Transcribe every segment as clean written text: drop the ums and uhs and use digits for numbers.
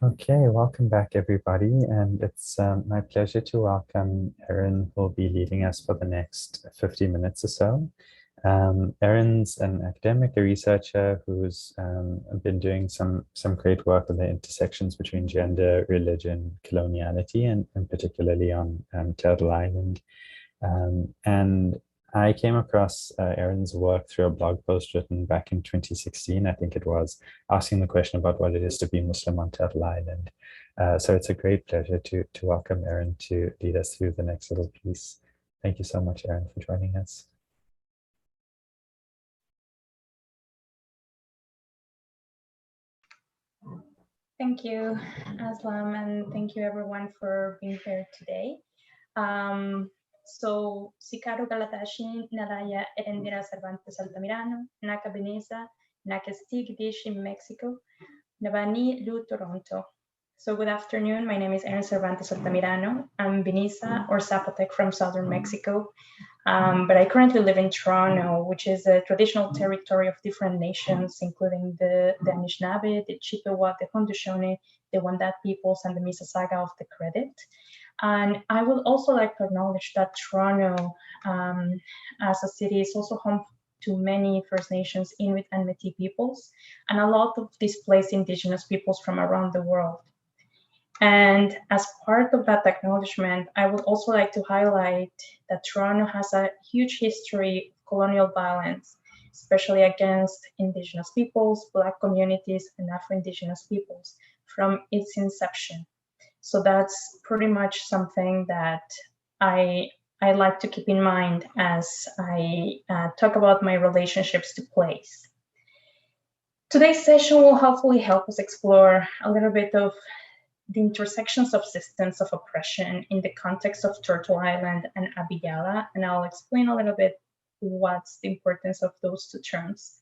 Okay, welcome back everybody, and it's my pleasure to welcome Eren, who will be leading us for the next 50 minutes or so. Eren's an academic, a researcher who's been doing some great work on the intersections between gender, religion, coloniality, and particularly on Turtle Island. And I came across Eren's work through a blog post written back in 2016, I think it was, asking the question about what it is to be Muslim on Turtle Island. So it's a great pleasure to welcome Eren to lead us through the next little piece. Thank you so much, Eren, for joining us. Thank you, Aslam, and thank you everyone for being here today. So, Sikaro Galatashi, Nalaya Eren Cervantes-Altamirano, Naka Binnizá, Naka Stig Dish in Mexico, Navani Lu Toronto. So good afternoon, my name is Eren Cervantes-Altamirano. I'm Binnizá or Zapotec from southern Mexico, but I currently live in Toronto, which is a traditional territory of different nations, including the Anishinaabe, the Chippewa, the Haudenosaunee, the Wendat peoples, and the Mississauga of the Credit. And I would also like to acknowledge that Toronto, as a city, is also home to many First Nations, Inuit, and Métis peoples, and a lot of displaced Indigenous peoples from around the world. And as part of that acknowledgement, I would also like to highlight that Toronto has a huge history of colonial violence, especially against Indigenous peoples, Black communities, and Afro-Indigenous peoples from its inception. So that's pretty much something that I like to keep in mind as I talk about my relationships to place. Today's session will hopefully help us explore a little bit of the intersections of systems of oppression in the context of Turtle Island and Abya Yala, and I'll explain a little bit what's the importance of those two terms.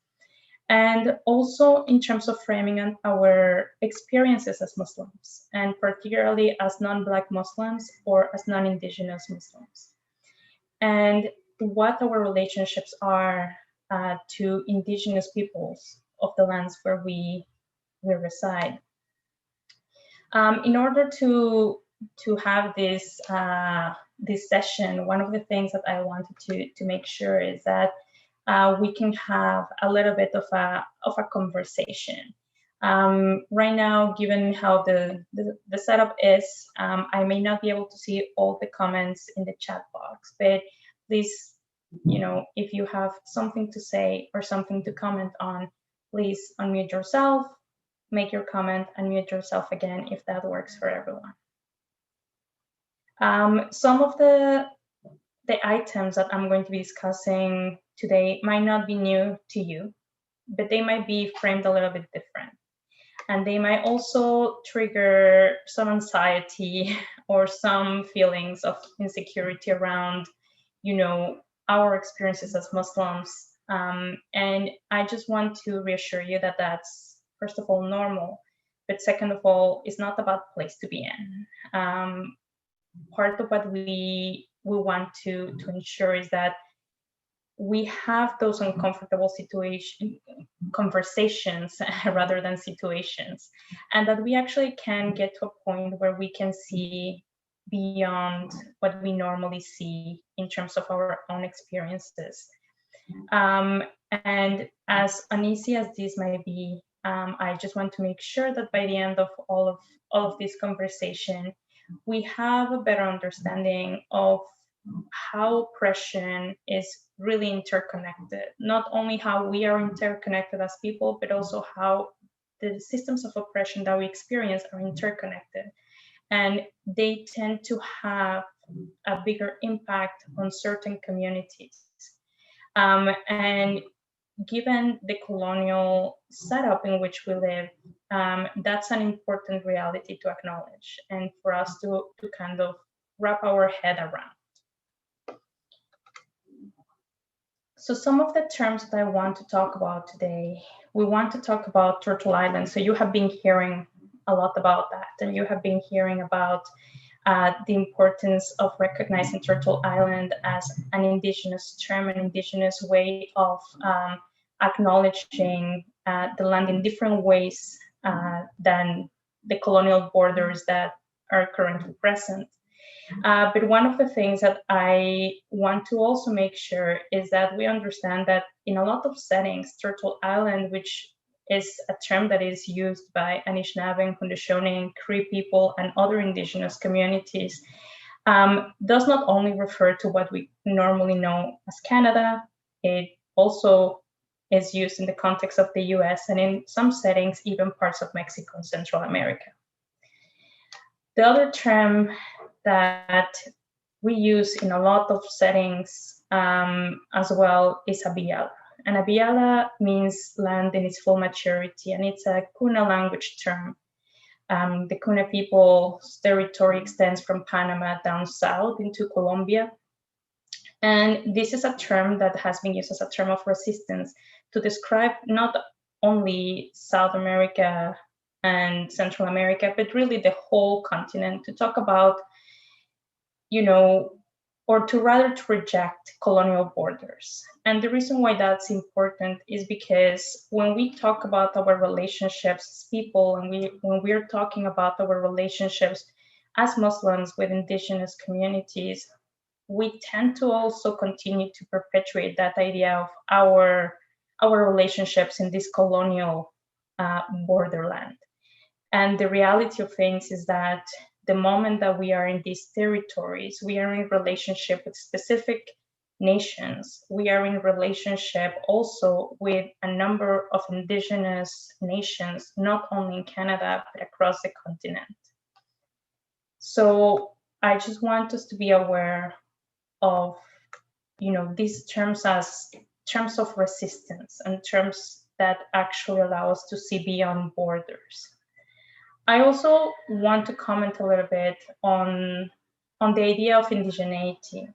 And also in terms of framing our experiences as Muslims, and particularly as non-Black Muslims or as non-Indigenous Muslims, and what our relationships are to Indigenous peoples of the lands where we reside. In order to have this this session, one of the things that I wanted to make sure is that we can have a little bit of a conversation. Right now, given how the setup is, I may not be able to see all the comments in the chat box, but please, if you have something to say or something to comment on, please unmute yourself, make your comment, unmute yourself again if that works for everyone. Some of the items that I'm going to be discussing today might not be new to you, but they might be framed a little bit different. And they might also trigger some anxiety or some feelings of insecurity around, our experiences as Muslims. And I just want to reassure you that that's, first of all, normal, but second of all, it's not about place to be in. Part of what we want to ensure is that we have those uncomfortable conversations rather than situations, and that we actually can get to a point where we can see beyond what we normally see in terms of our own experiences. And as uneasy as this may be, I just want to make sure that by the end of all of this conversation, we have a better understanding of how oppression is really interconnected, not only how we are interconnected as people, but also how the systems of oppression that we experience are interconnected. And they tend to have a bigger impact on certain communities. And given the colonial setup in which we live, that's an important reality to acknowledge and for us to kind of wrap our head around. So some of the terms that I want to talk about today, we want to talk about Turtle Island. So you have been hearing a lot about that, and you have been hearing about the importance of recognizing Turtle Island as an Indigenous term, an Indigenous way of acknowledging the land in different ways than the colonial borders that are currently present. But one of the things that I want to also make sure is that we understand that in a lot of settings, Turtle Island, which is a term that is used by Anishinaabe, Haudenosaunee, Cree people, and other indigenous communities, does not only refer to what we normally know as Canada, it also is used in the context of the US and in some settings, even parts of Mexico and Central America. The other term that we use in a lot of settings as well is Abya Yala. And Abya Yala means land in its full maturity, and it's a Kuna language term. The Kuna people's territory extends from Panama down south into Colombia. And this is a term that has been used as a term of resistance to describe not only South America and Central America, but really the whole continent, to talk about, or to rather to reject colonial borders. And the reason why that's important is because when we talk about our relationships as people, and when we're talking about our relationships as Muslims with indigenous communities, we tend to also continue to perpetuate that idea of our relationships in this colonial borderland. And the reality of things is that the moment that we are in these territories, we are in relationship with specific nations. We are in relationship also with a number of indigenous nations, not only in Canada, but across the continent. So I just want us to be aware of, these terms as terms of resistance and terms that actually allow us to see beyond borders. I also want to comment a little bit on the idea of indigeneity,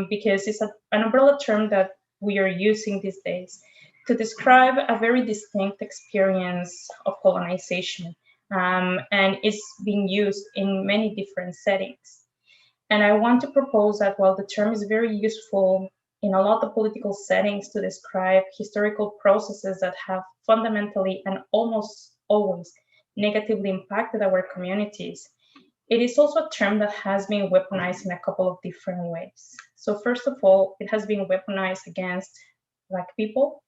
because it's an umbrella term that we are using these days to describe a very distinct experience of colonization, and it's being used in many different settings. And I want to propose that while the term is very useful in a lot of political settings to describe historical processes that have fundamentally and almost always negatively impacted our communities, it is also a term that has been weaponized in a couple of different ways. So first of all, it has been weaponized against Black people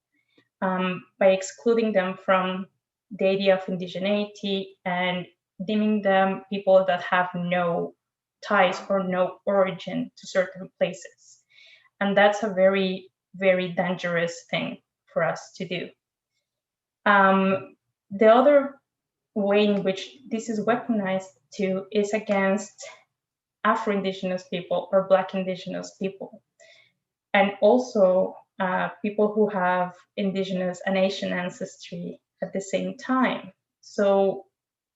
by excluding them from the idea of indigeneity and deeming them people that have no ties or no origin to certain places. And that's a very, very dangerous thing for us to do. The other way in which this is weaponized too is against Afro-Indigenous people or Black Indigenous people, and also people who have Indigenous and Asian ancestry at the same time. So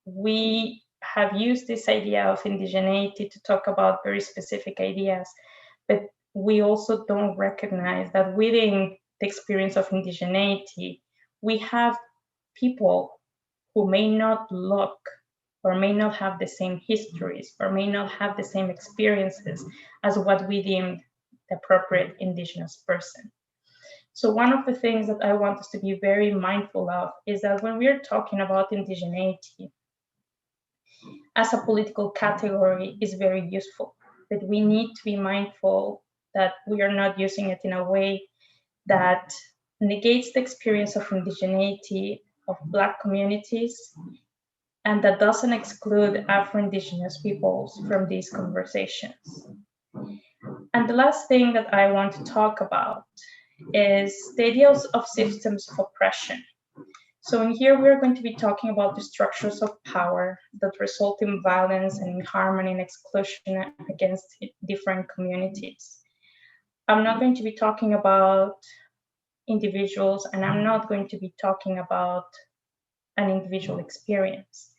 we have used this idea of indigeneity to talk about very specific ideas, but we also don't recognize that within the experience of indigeneity, we have people who may not look or may not have the same histories or may not have the same experiences as what we deem the appropriate indigenous person. So one of the things that I want us to be very mindful of is that when we're talking about indigeneity, as a political category is very useful, but we need to be mindful that we are not using it in a way that negates the experience of indigeneity of Black communities and that doesn't exclude Afro-Indigenous peoples from these conversations. And the last thing that I want to talk about is the ideas of systems of oppression. So in here, we're going to be talking about the structures of power that result in violence and in harmony and exclusion against different communities. I'm not going to be talking about individuals, and I'm not going to be talking about an individual experience.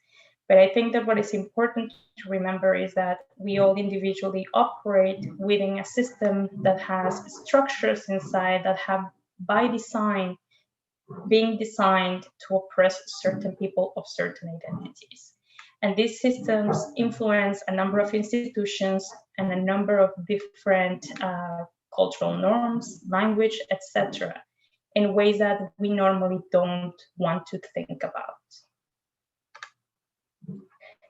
But I think that what is important to remember is that we all individually operate within a system that has structures inside that have, by design, being designed to oppress certain people of certain identities. And these systems influence a number of institutions and a number of different cultural norms, language, etc., in ways that we normally don't want to think about.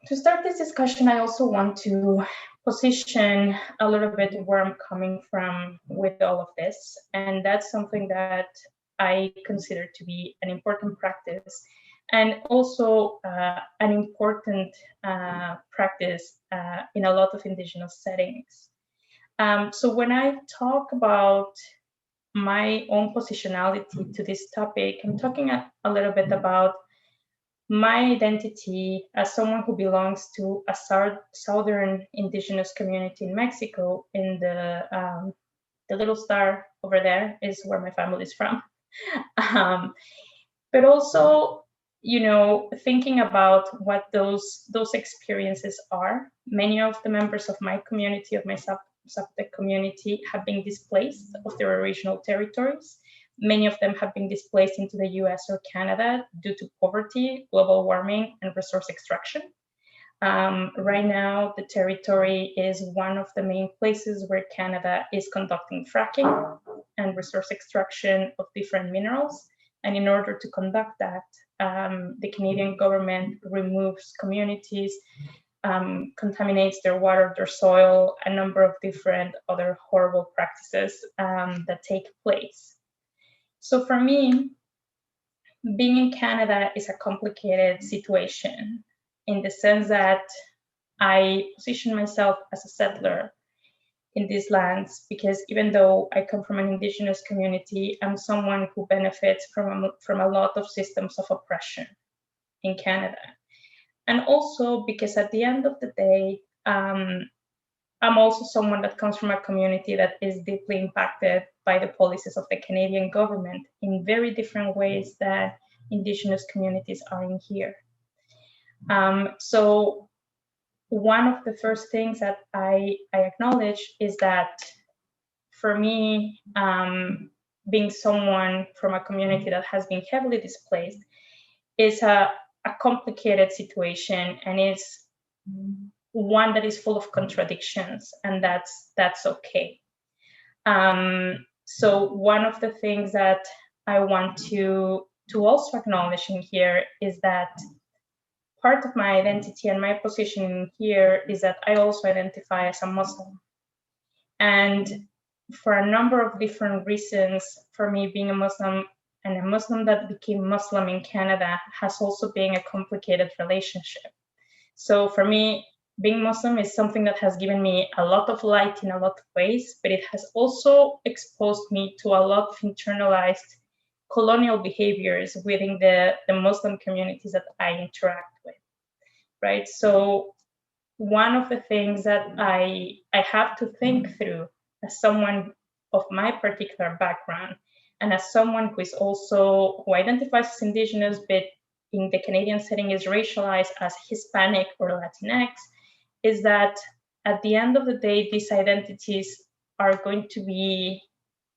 To start this discussion, I also want to position a little bit where I'm coming from with all of this. And that's something that I consider to be an important practice, and also an important practice in a lot of Indigenous settings. So when I talk about my own positionality to this topic, I'm talking a little bit about my identity as someone who belongs to a southern indigenous community in Mexico. In the little star over there is where my family is from. But also, you know, thinking about what those experiences are. Many of the members of my community, of my Zapotec community, have been displaced of their original territories. Many of them have been displaced into the US or Canada due to poverty, global warming, and resource extraction. Right now, the territory is one of the main places where Canada is conducting fracking and resource extraction of different minerals. And in order to conduct that, the Canadian government removes communities, contaminates their water, their soil, a number of different other horrible practices that take place. So for me, being in Canada is a complicated situation in the sense that I position myself as a settler in these lands, because even though I come from an Indigenous community, I'm someone who benefits from a lot of systems of oppression in Canada. And also because at the end of the day, I'm also someone that comes from a community that is deeply impacted by the policies of the Canadian government in very different ways that Indigenous communities are in here. So one of the first things that I acknowledge is that for me, being someone from a community that has been heavily displaced is a complicated situation, and it's one that is full of contradictions, and that's okay. So one of the things that I want to also acknowledge in here is that part of my identity and my position here is that I also identify as a Muslim. And for a number of different reasons, for me, being a Muslim and a Muslim that became Muslim in Canada has also been a complicated relationship. So for me, being Muslim is something that has given me a lot of light in a lot of ways, but it has also exposed me to a lot of internalized colonial behaviors within the Muslim communities that I interact with, right? So one of the things that I have to think through as someone of my particular background, and as someone who identifies as Indigenous, but in the Canadian setting is racialized as Hispanic or Latinx, is that at the end of the day, these identities are going to be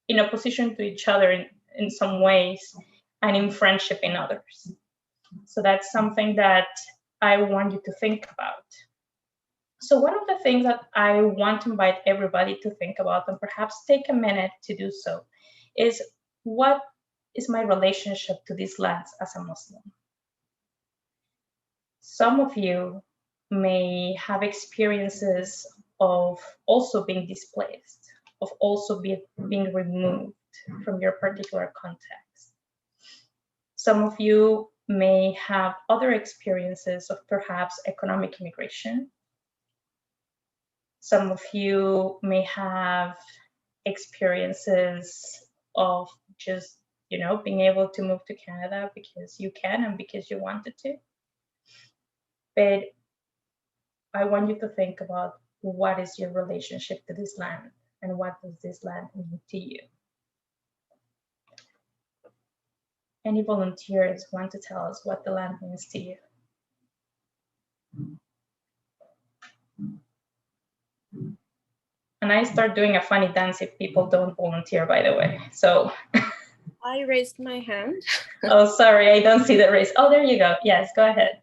in opposition to each other in some ways, and in friendship in others. So that's something that I want you to think about. So one of the things that I want to invite everybody to think about, and perhaps take a minute to do so, is what is my relationship to these lands as a Muslim? Some of you may have experiences of also being displaced, of also being removed from your particular context. Some of you may have other experiences of perhaps economic immigration. Some of you may have experiences of just, you know, being able to move to Canada because you can and because you wanted to. But I want you to think about what is your relationship to this land and what does this land mean to you? Any volunteers want to tell us what the land means to you? And I start doing a funny dance if people don't volunteer, by the way. So I raised my hand. Oh, sorry, I don't see the raise. Oh, there you go. Yes, go ahead.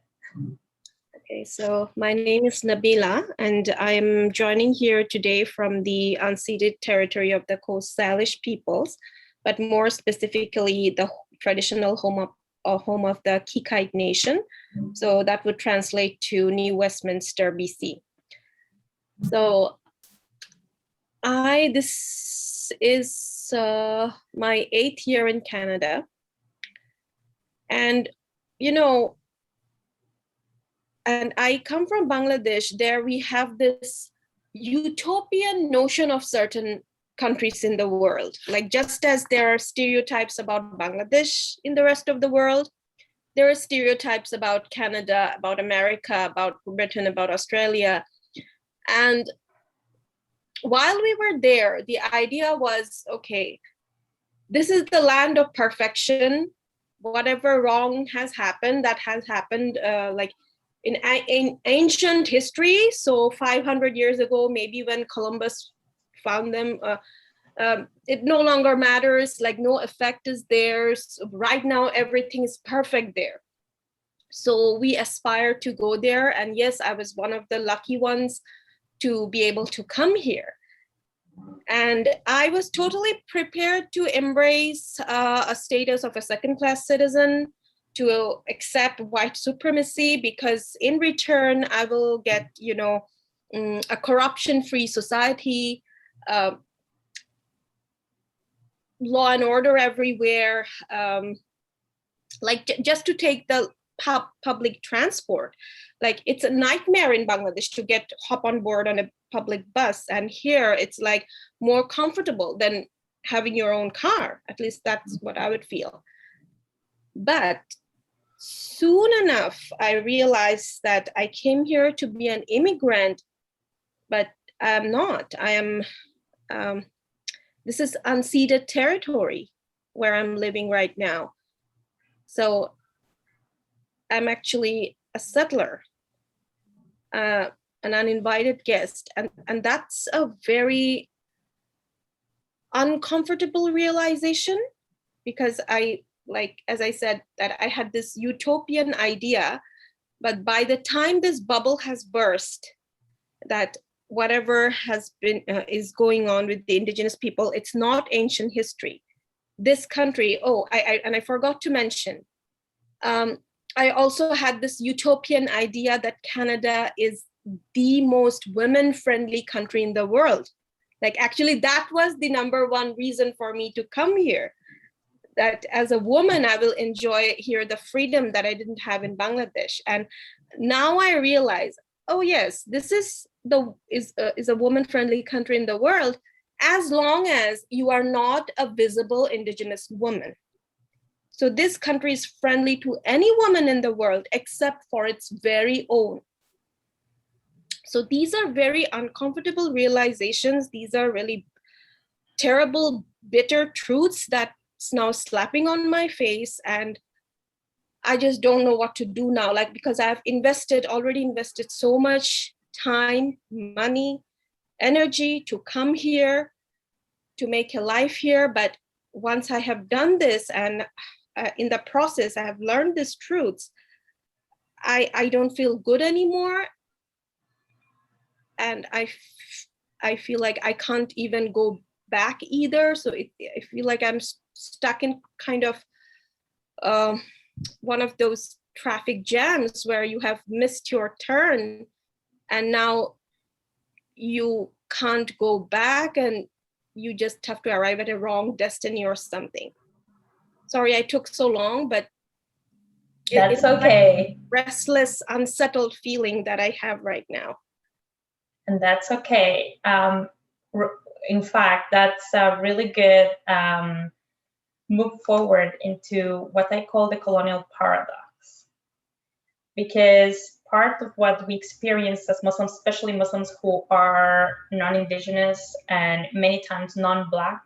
Okay, so my name is Nabila, and I'm joining here today from the unceded territory of the Coast Salish peoples, but more specifically, the traditional home home of the Kikite Nation. So that would translate to New Westminster, BC. So this is my 8th year in Canada. And, you know, and I come from Bangladesh. There we have this utopian notion of certain countries in the world. Like, just as there are stereotypes about Bangladesh in the rest of the world, there are stereotypes about Canada, about America, about Britain, about Australia. And while we were there, the idea was, okay, this is the land of perfection. Whatever wrong has happened, that has happened like in ancient history. So 500 years ago, maybe when Columbus found them, it no longer matters, like no effect is there. So right now, everything is perfect there. So we aspire to go there. And yes, I was one of the lucky ones to be able to come here. And I was totally prepared to embrace a status of a second-class citizen, to accept white supremacy, because in return, I will get, you know, a corruption-free society, law and order everywhere, like just to take the public transport. Like, it's a nightmare in Bangladesh to hop on board on a public bus, and here it's like more comfortable than having your own car. At least that's what I would feel. But soon enough, I realized that I came here to be an immigrant, but I'm not. I am, this is unceded territory where I'm living right now. So I'm actually a settler, an uninvited guest. And that's a very uncomfortable realization, because as I said, that I had this utopian idea, but by the time this bubble has burst, that whatever has been, is going on with the indigenous people, it's not ancient history. This country, and I forgot to mention, I also had this utopian idea that Canada is the most women-friendly country in the world. Like, actually, that was the #1 reason for me to come here. That as a woman, I will enjoy here the freedom that I didn't have in Bangladesh. And now I realize, oh yes, this is a woman-friendly country in the world, as long as you are not a visible indigenous woman. So this country is friendly to any woman in the world except for its very own. So these are very uncomfortable realizations. These are really terrible, bitter truths that's now slapping on my face. And I just don't know what to do now, like, because I've already invested so much time, money, energy to come here, to make a life here. But once I have done this, and in the process, I have learned these truths, I don't feel good anymore. And I feel like I can't even go back either. So I feel like I'm stuck in kind of one of those traffic jams where you have missed your turn and now you can't go back and you just have to arrive at a wrong destiny or something. Sorry, I took so long, but that's okay. Like restless, unsettled feeling that I have right now. And that's okay. In fact, that's a really good move forward into what I call the colonial paradox. Because part of what we experience as Muslims, especially Muslims who are non-Indigenous and many times non-Black,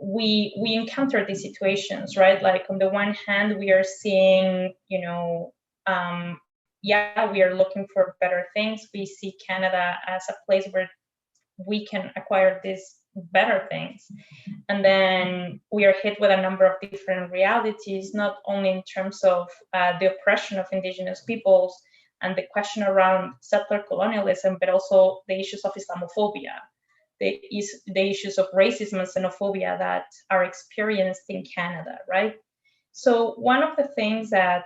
we encounter these situations, right? Like, on the one hand, we are seeing, you know, yeah, we are looking for better things. We see Canada as a place where we can acquire these better things. And then we are hit with a number of different realities, not only in terms of the oppression of Indigenous peoples and the question around settler colonialism, but also the issues of Islamophobia, the issues of racism and xenophobia that are experienced in Canada, right? So one of the things that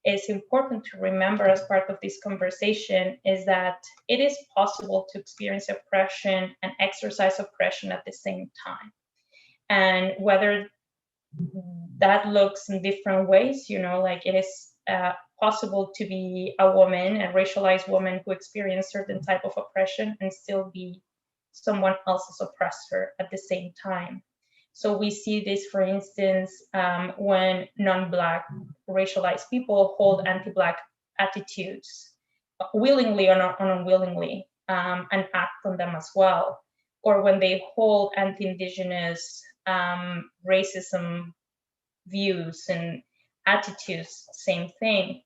is important to remember as part of this conversation is that it is possible to experience oppression and exercise oppression at the same time. And whether that looks in different ways, like it is possible to be a woman, a racialized woman who experience certain type of oppression and still be someone else's oppressor at the same time. So we see this, for instance, when non-Black racialized people hold anti-Black attitudes willingly or unwillingly, and act on them as well. Or when they hold anti-Indigenous racism views and attitudes, same thing.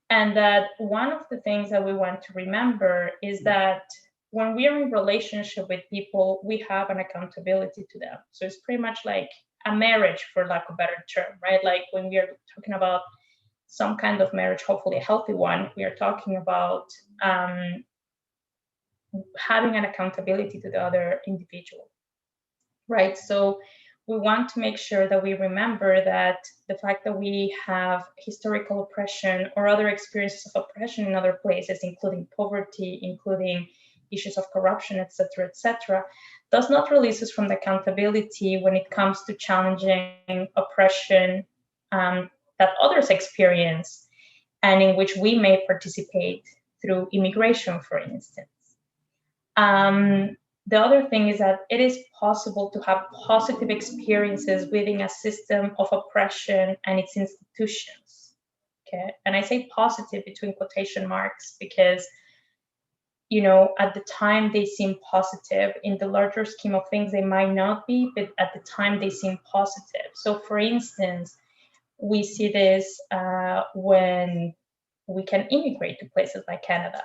And that one of the things that we want to remember is that when we are in relationship with people, we have an accountability to them. So it's pretty much like a marriage, for lack of a better term, right? Like when we are talking about some kind of marriage, hopefully a healthy one, we are talking about having an accountability to the other individual, right? So we want to make sure that we remember that the fact that we have historical oppression or other experiences of oppression in other places, including poverty, including issues of corruption, et cetera, does not release us from the accountability when it comes to challenging oppression that others experience and in which we may participate through immigration, for instance. The other thing is that it is possible to have positive experiences within a system of oppression and its institutions. Okay, and I say positive between quotation marks because, at the time they seem positive. In the larger scheme of things, they might not be, but at the time they seem positive. So, for instance, we see this when we can immigrate to places like Canada,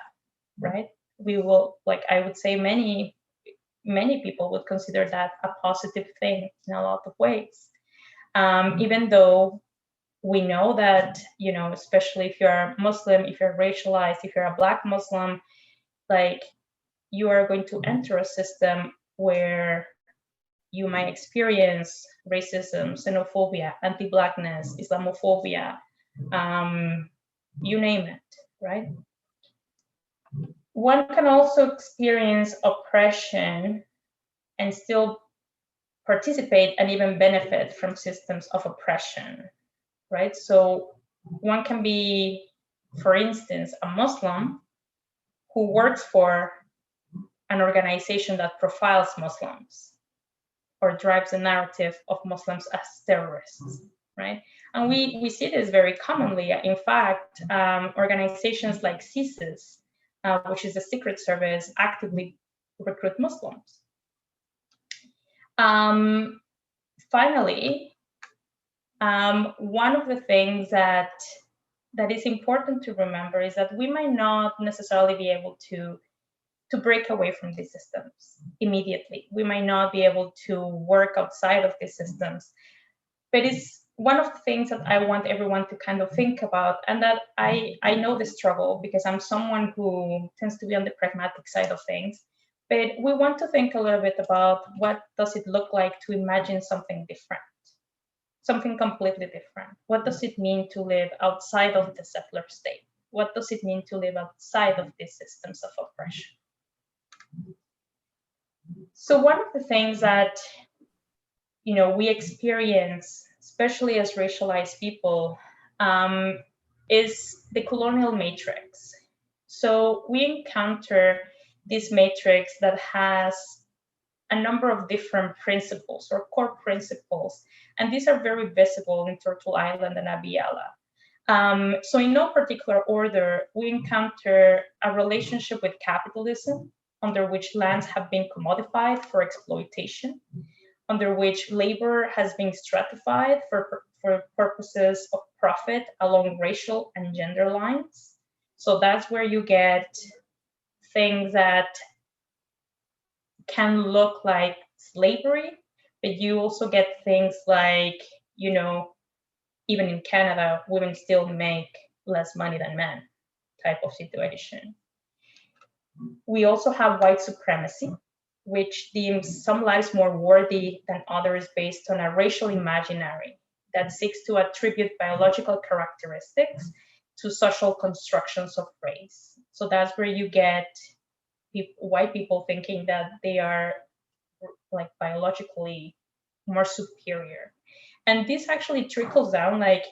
right? We will, I would say many people would consider that a positive thing in a lot of ways. Even though we know that, especially if you're Muslim, if you're racialized, if you're a Black Muslim, you are going to enter a system where you might experience racism, xenophobia, anti-Blackness, Islamophobia, you name it, right? One can also experience oppression and still participate and even benefit from systems of oppression, right? So one can be, for instance, a Muslim who works for an organization that profiles Muslims or drives the narrative of Muslims as terrorists, right? And we see this very commonly. In fact, organizations like CSIS, which is the Secret Service, actively recruit Muslims. Finally, one of the things that is important to remember is that we might not necessarily be able to break away from these systems immediately. We might not be able to work outside of these systems, but it's one of the things that I want everyone to kind of think about, and that I know the struggle because I'm someone who tends to be on the pragmatic side of things. But we want to think a little bit about what does it look like to imagine something different, something completely different. What does it mean to live outside of the settler state? What does it mean to live outside of these systems of oppression? So one of the things that we experience, especially as racialized people, is the colonial matrix. So we encounter this matrix that has a number of different principles or core principles, and these are very visible in Turtle Island and Abya Yala. So in no particular order, we encounter a relationship with capitalism, under which lands have been commodified for exploitation, under which labor has been stratified for purposes of profit along racial and gender lines. So that's where you get things that can look like slavery, but you also get things like, even in Canada, women still make less money than men type of situation. We also have white supremacy, which deems some lives more worthy than others based on a racial imaginary, that seeks to attribute biological characteristics to social constructions of race. So that's where you get white people thinking that they are like biologically more superior. And this actually trickles down, like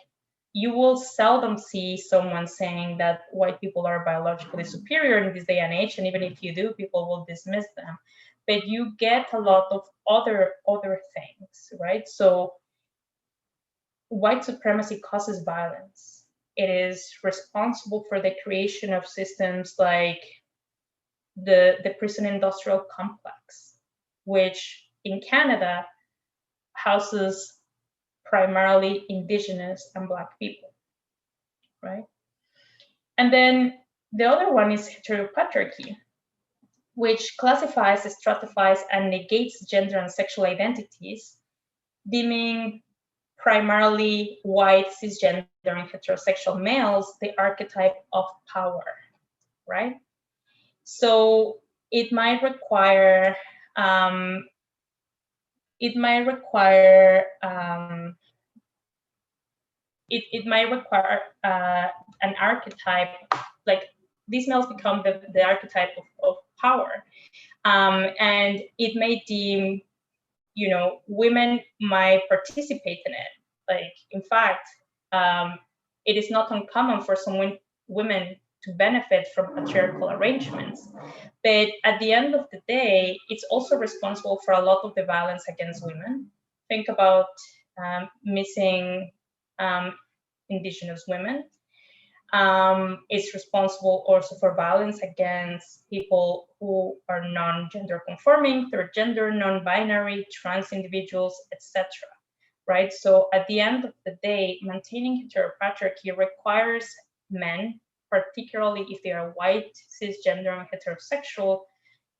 you will seldom see someone saying that white people are biologically superior in this day and age, and even if you do, people will dismiss them. But you get a lot of other things, right? So white supremacy causes violence. It is responsible for the creation of systems like the prison industrial complex, which in Canada houses primarily Indigenous and Black people, right? And then the other one is heteropatriarchy, which classifies, stratifies, and negates gender and sexual identities, deeming primarily white, cisgender, and heterosexual males the archetype of power, right? So it might require an archetype, like these males become the archetype of power, and it may deem, you know, women might participate in it. Like, in fact, it is not uncommon for some women to benefit from patriarchal arrangements. But at the end of the day, it's also responsible for a lot of the violence against women. Think about missing Indigenous women. It's responsible also for violence against people who are non-gender conforming, third gender, non-binary, trans individuals, etc. Right? So at the end of the day, maintaining heteropatriarchy requires men, particularly if they are white, cisgender, and heterosexual,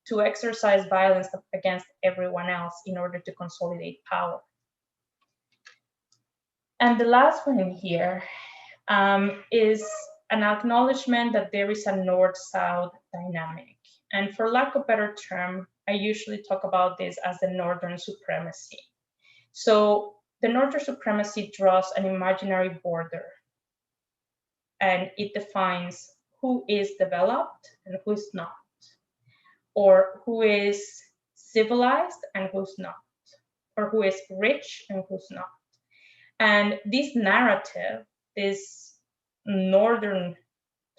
to exercise violence against everyone else in order to consolidate power. And the last one here is an acknowledgement that there is a North-South dynamic. And for lack of a better term, I usually talk about this as the Northern supremacy. So the Northern supremacy draws an imaginary border, and it defines who is developed and who is not, or who is civilized and who's not, or who is rich and who's not. And this narrative, this Northern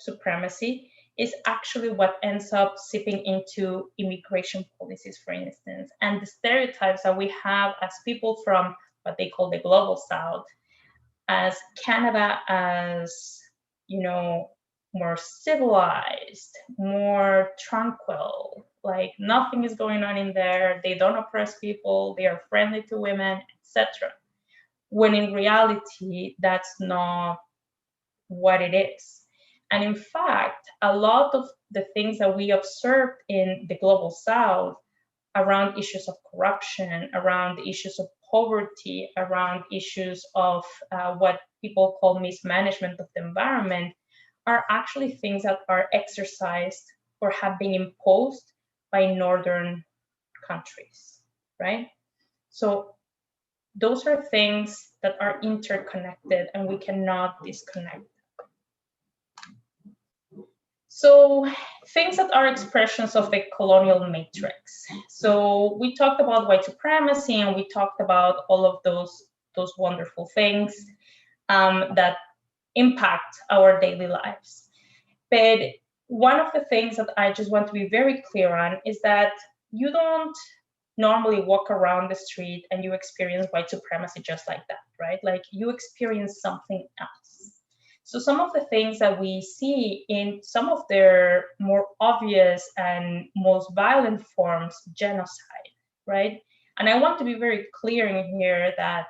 supremacy, is actually what ends up seeping into immigration policies, for instance, and the stereotypes that we have as people from what they call the global South, as Canada as, you know, more civilized, more tranquil, like nothing is going on in there, they don't oppress people, they are friendly to women, etc. When in reality, that's not what it is. And in fact, a lot of the things that we observed in the global South around issues of corruption, around issues of poverty, around issues of what people call mismanagement of the environment, are actually things that are exercised or have been imposed by Northern countries, right? So those are things that are interconnected and we cannot disconnect. So things that are expressions of the colonial matrix. So we talked about white supremacy and we talked about all of those wonderful things that impact our daily lives. But one of the things that I just want to be very clear on is that you don't normally walk around the street and you experience white supremacy just like that, right? Like you experience something else. So some of the things that we see in some of their more obvious and most violent forms, genocide, right? And I want to be very clear in here that,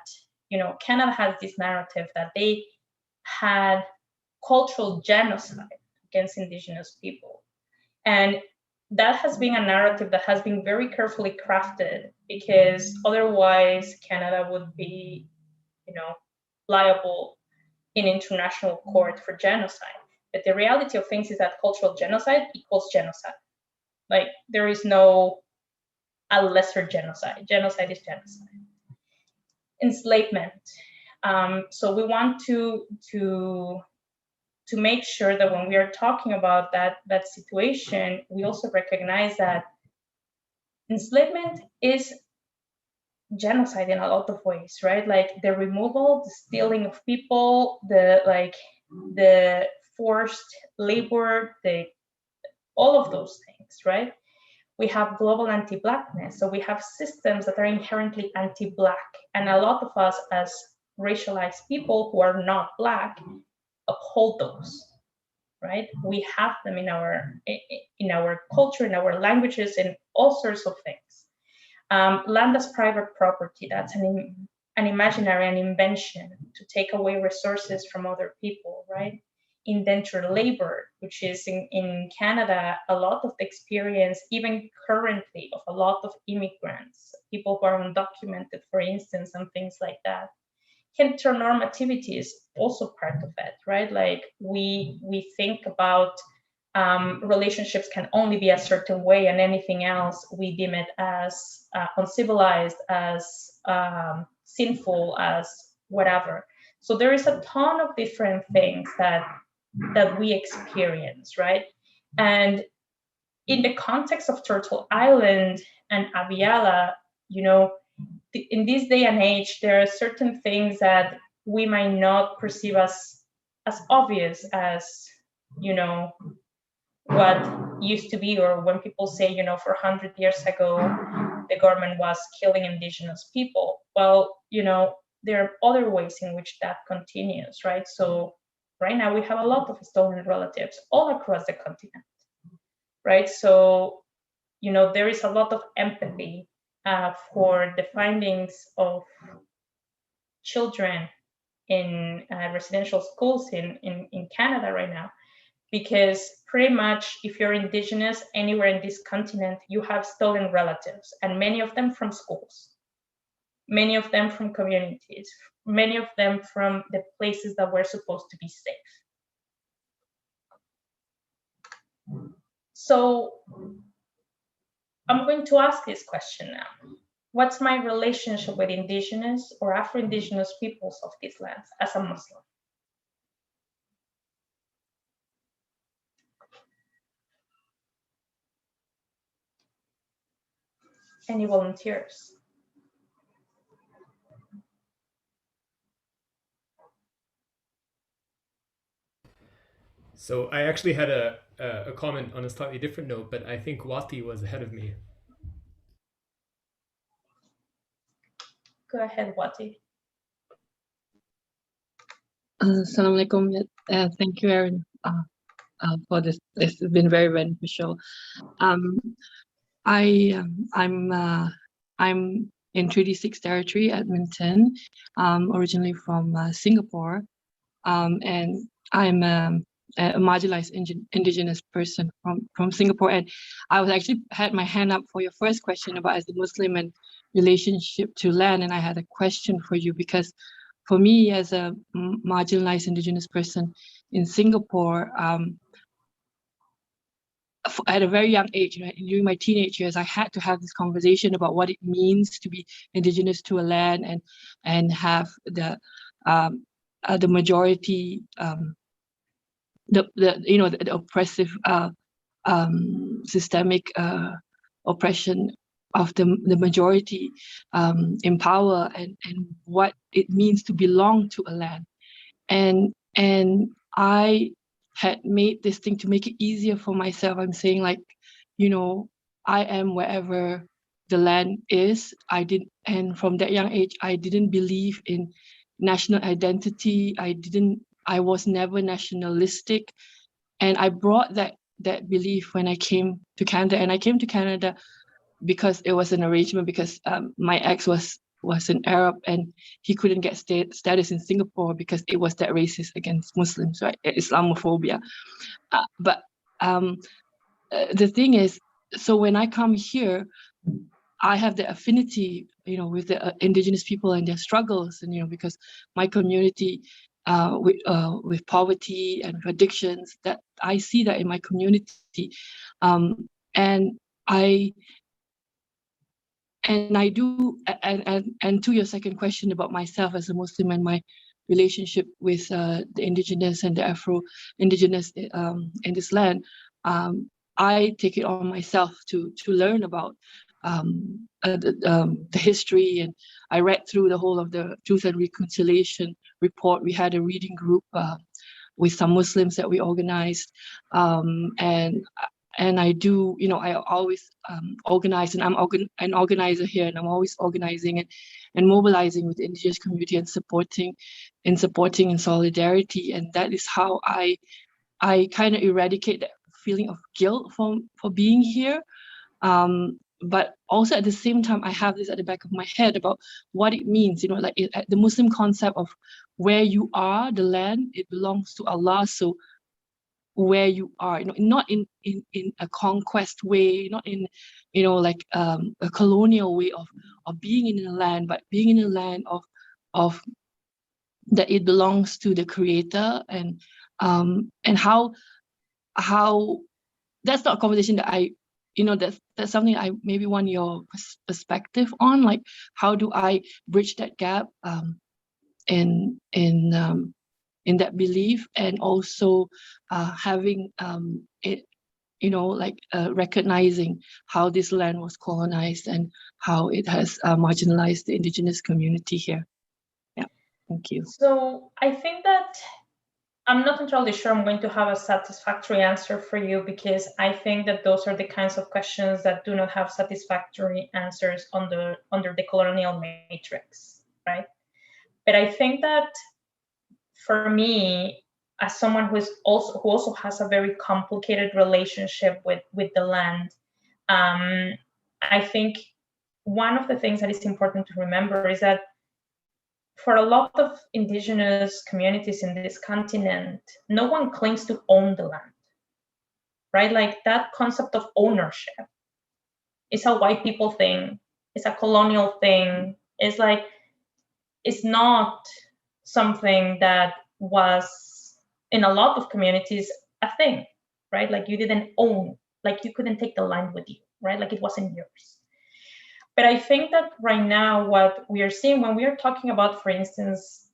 you know, Canada has this narrative that they had cultural genocide against Indigenous people. And that has been a narrative that has been very carefully crafted, because otherwise Canada would be, you know, liable in international court for genocide. But the reality of things is that cultural genocide equals genocide. Like there is no a lesser genocide. Genocide is genocide. Enslavement. So we want to make sure that when we are talking about that situation, we also recognize that enslavement is genocide in a lot of ways, right? Like the removal, the stealing of people, the forced labor, all of those things, right? We have global anti-Blackness, so we have systems that are inherently anti-Black, and a lot of us as racialized people who are not Black uphold those, right? We have them in our culture, in our languages, in all sorts of things. Land as private property, that's an imaginary, an invention to take away resources from other people, right? Indentured labor, which is in Canada, a lot of the experience, even currently, of a lot of immigrants, people who are undocumented, for instance, and things like that. Heteronormativity is also part of it, right? Like we think about relationships can only be a certain way, and anything else we deem it as uncivilized, as sinful, as whatever. So there is a ton of different things that we experience, right? And in the context of Turtle Island and Abya Yala, you know, in this day and age, there are certain things that we might not perceive as obvious as, you know, what used to be, or when people say, you know, for 100 years ago, the government was killing indigenous people. Well, you know, there are other ways in which that continues, right? So right now we have a lot of stolen relatives all across the continent, right? So, you know, there is a lot of empathy for the findings of children in residential schools in Canada right now, because pretty much if you're Indigenous anywhere in this continent, you have stolen relatives, and many of them from schools, many of them from communities, many of them from the places that were supposed to be safe. So I'm going to ask this question now. What's my relationship with Indigenous or Afro-Indigenous peoples of these lands as a Muslim? Any volunteers? So I actually had a comment on a slightly different note, but I think Wati was ahead of me. Go ahead, Wati. Assalamu alaikum. Thank you, Eren, for this. This has been very beneficial. I'm in Treaty 6 territory, Edmonton, originally from Singapore, and I'm a marginalized Indigenous person from Singapore. And I was actually had my hand up for your first question about as a Muslim and relationship to land, and I had a question for you because for me as a marginalized Indigenous person in Singapore, at a very young age, during my teenage years, I had to have this conversation about what it means to be Indigenous to a land and have the majority, the oppressive systemic oppression of the majority in power, and what it means to belong to a land. And I had made this thing to make it easier for myself. I'm saying, like, you know, I am wherever the land is. And from that young age, I didn't believe in national identity. I was never nationalistic. And I brought that belief when I came to Canada. And I came to Canada because it was an arrangement, because my ex was an Arab and he couldn't get status in Singapore because it was that racist against Muslims, right? Islamophobia. But the thing is, so when I come here, I have the affinity, with the Indigenous people and their struggles, and because my community with poverty and addictions, that I see that in my community, and I do, and to your second question about myself as a Muslim and my relationship with the Indigenous and the Afro-Indigenous in this land, I take it on myself to learn about the history, and I read through the whole of the Truth and Reconciliation report. We had a reading group with some Muslims that we organized, and I do, I always organize, and I'm an organizer here, and I'm always organizing and mobilizing with the Indigenous community and supporting in solidarity, and that is how I kind of eradicate that feeling of guilt for being here. But also at the same time, I have this at the back of my head about what it means, like the Muslim concept of where you are, the land, it belongs to Allah. So where you are, not in a conquest way, not in, like a colonial way of being in a land, but being in a land of that it belongs to the Creator, and how that's not a conversation that that's something I maybe want your perspective on, like how do I bridge that gap in that belief, and also having it, recognizing how this land was colonized and how it has marginalized the Indigenous community here. Yeah, thank you. So I think that I'm not entirely sure I'm going to have a satisfactory answer for you, because I think that those are the kinds of questions that do not have satisfactory answers under the colonial matrix, right? But I think that for me, as someone who also has a very complicated relationship with the land, I think one of the things that is important to remember is that for a lot of Indigenous communities in this continent, no one claims to own the land, right? Like that concept of ownership is a white people thing, it's a colonial thing. It's not something that was in a lot of communities a thing, right? Like you didn't own, like you couldn't take the land with you, right? Like it wasn't yours. But I think that right now, what we are seeing when we are talking about, for instance,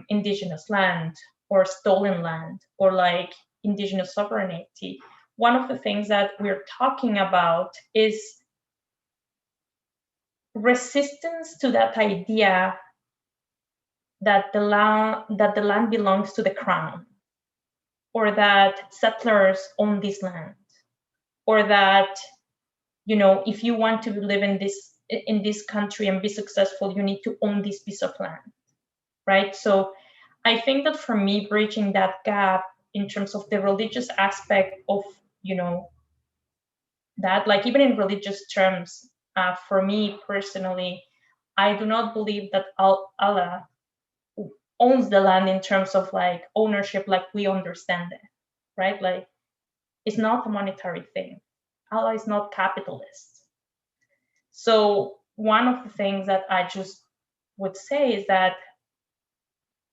Indigenous land or stolen land or like Indigenous sovereignty, one of the things that we're talking about is resistance to that idea that the land belongs to the crown, or that settlers own this land, or that, if you want to live in this country and be successful, you need to own this piece of land, right? So I think that for me, bridging that gap in terms of the religious aspect of, that, like even in religious terms, for me personally, I do not believe that Allah owns the land in terms of like ownership, like we understand it, right? Like it's not a monetary thing. Allah is not capitalist. So one of the things that I just would say is that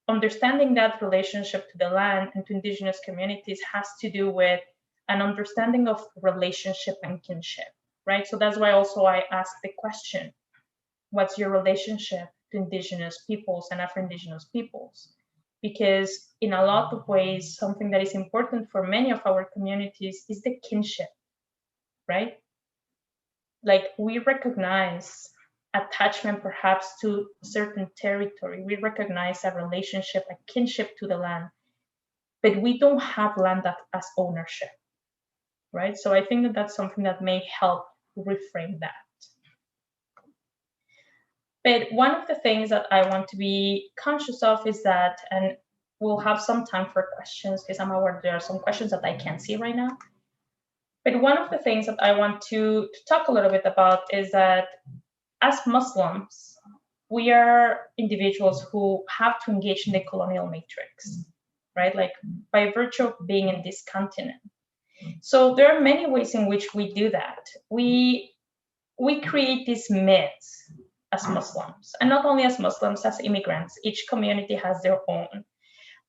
understanding that relationship to the land and to Indigenous communities has to do with an understanding of relationship and kinship, right? So that's why also I asked the question, what's your relationship to Indigenous peoples and Afro-Indigenous peoples? Because in a lot of ways, something that is important for many of our communities is the kinship, right? Like we recognize attachment perhaps to certain territory. We recognize a relationship, a kinship to the land, but we don't have land as ownership, right? So I think that that's something that may help reframe that. But one of the things that I want to be conscious of is that, and we'll have some time for questions because I'm aware there are some questions that I can't see right now. But one of the things that I want to talk a little bit about is that as Muslims, we are individuals who have to engage in the colonial matrix, right? Like by virtue of being in this continent. So there are many ways in which we do that. We create these myths as Muslims, and not only as Muslims, as immigrants. Each community has their own.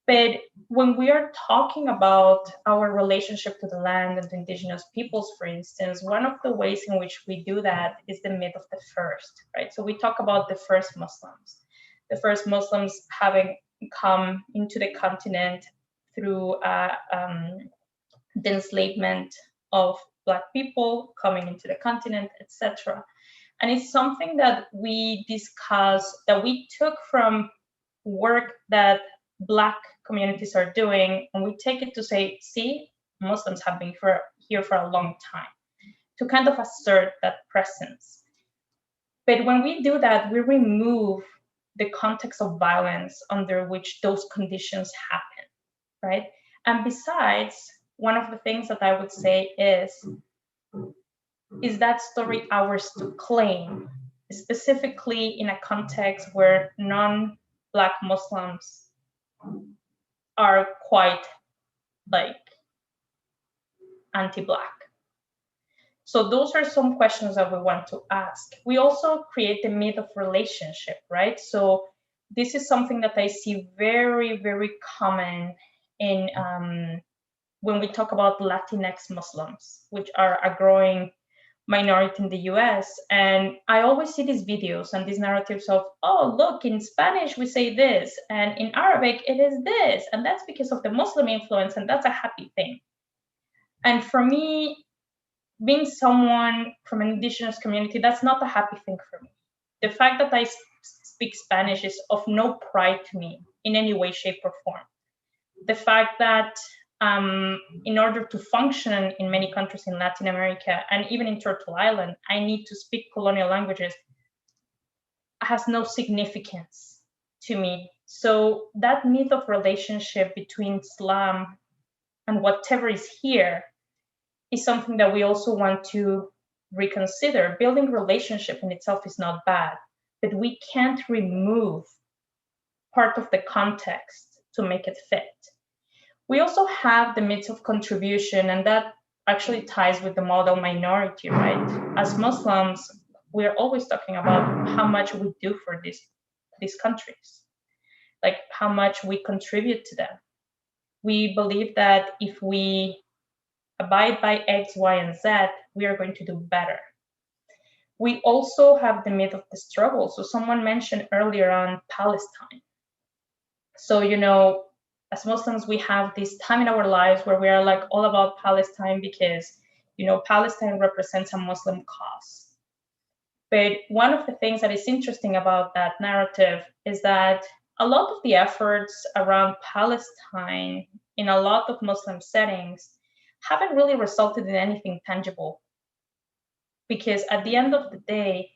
But when we are talking about our relationship to the land and to indigenous peoples, for instance, one of the ways in which we do that is the myth of the first, right? So we talk about the first Muslims, having come into the continent through the enslavement of Black people coming into the continent, etc. And it's something that we discuss, that we took from work that Black communities are doing, and we take it to say, see, Muslims have been here for a long time, to kind of assert that presence. But when we do that, we remove the context of violence under which those conditions happen, right? And besides, one of the things that I would say is that story ours to claim, specifically in a context where non-Black Muslims are quite like anti-Black. So those are some questions that we want to ask. We also create the myth of relationship, right? So this is something that I see very, very common in when we talk about Latinx Muslims, which are a growing minority in the US. And I always see these videos and these narratives of, oh, look, in Spanish we say this, and in Arabic it is this, and that's because of the Muslim influence, and that's a happy thing. And for me, being someone from an indigenous community, that's not a happy thing for me. The fact that I speak Spanish is of no pride to me in any way, shape, or form. The fact that in order to function in many countries in Latin America and even in Turtle Island, I need to speak colonial languages has no significance to me. So that myth of relationship between Islam and whatever is here is something that we also want to reconsider. Building relationship in itself is not bad, but we can't remove part of the context to make it fit. We also have the myth of contribution, and that actually ties with the model minority, right? As Muslims, we're always talking about how much we do for these countries, like how much we contribute to them. We believe that if we abide by X, Y, and Z, we are going to do better. We also have the myth of the struggle. So someone mentioned earlier on Palestine. So, you know, as Muslims, we have this time in our lives where we are like all about Palestine because, you know, Palestine represents a Muslim cause. But one of the things that is interesting about that narrative is that a lot of the efforts around Palestine in a lot of Muslim settings haven't really resulted in anything tangible. Because at the end of the day,